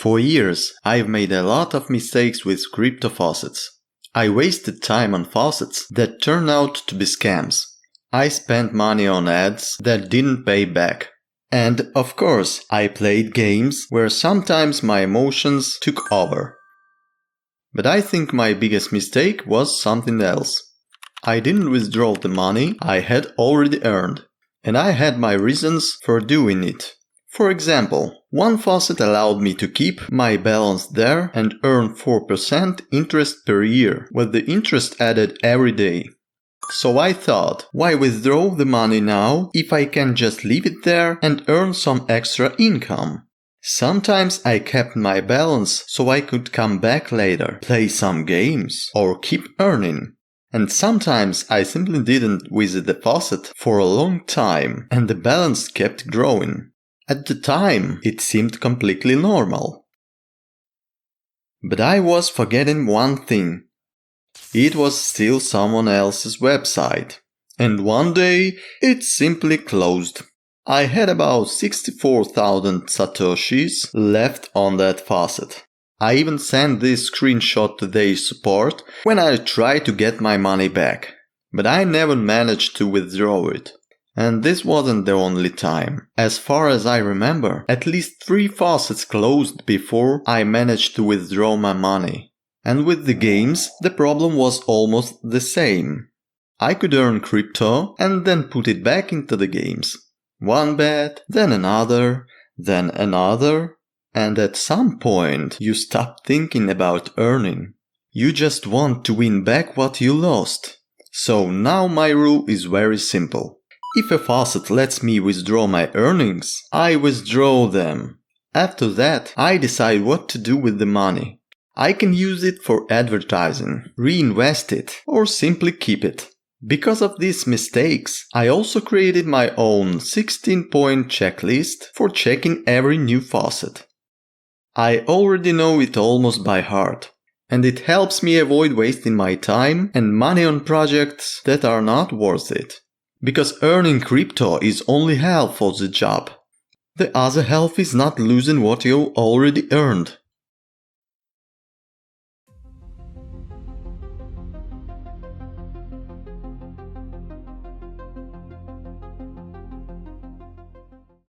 For years, I've made a lot of mistakes with crypto faucets. I wasted time on faucets that turned out to be scams. I spent money on ads that didn't pay back. And, of course, I played games where sometimes my emotions took over. But I think my biggest mistake was something else. I didn't withdraw the money I had already earned. And I had my reasons for doing it. For example, one faucet allowed me to keep my balance there and earn 4% interest per year, with the interest added every day. So I thought, why withdraw the money now if I can just leave it there and earn some extra income? Sometimes I kept my balance so I could come back later, play some games, or keep earning. And sometimes I simply didn't visit the faucet for a long time and the balance kept growing. At the time, it seemed completely normal. But I was forgetting one thing. It was still someone else's website. And one day, it simply closed. I had about 64,000 Satoshis left on that faucet. I even sent this screenshot to their support when I tried to get my money back. But I never managed to withdraw it. And this wasn't the only time. As far as I remember, at least 3 faucets closed before I managed to withdraw my money. And with the games, the problem was almost the same. I could earn crypto and then put it back into the games. One bet, then another, and at some point you stop thinking about earning. You just want to win back what you lost. So now my rule is very simple. If a faucet lets me withdraw my earnings, I withdraw them. After that, I decide what to do with the money. I can use it for advertising, reinvest it, or simply keep it. Because of these mistakes, I also created my own 16-point checklist for checking every new faucet. I already know it almost by heart, and it helps me avoid wasting my time and money on projects that are not worth it. Because earning crypto is only half of the job. The other half is not losing what you already earned.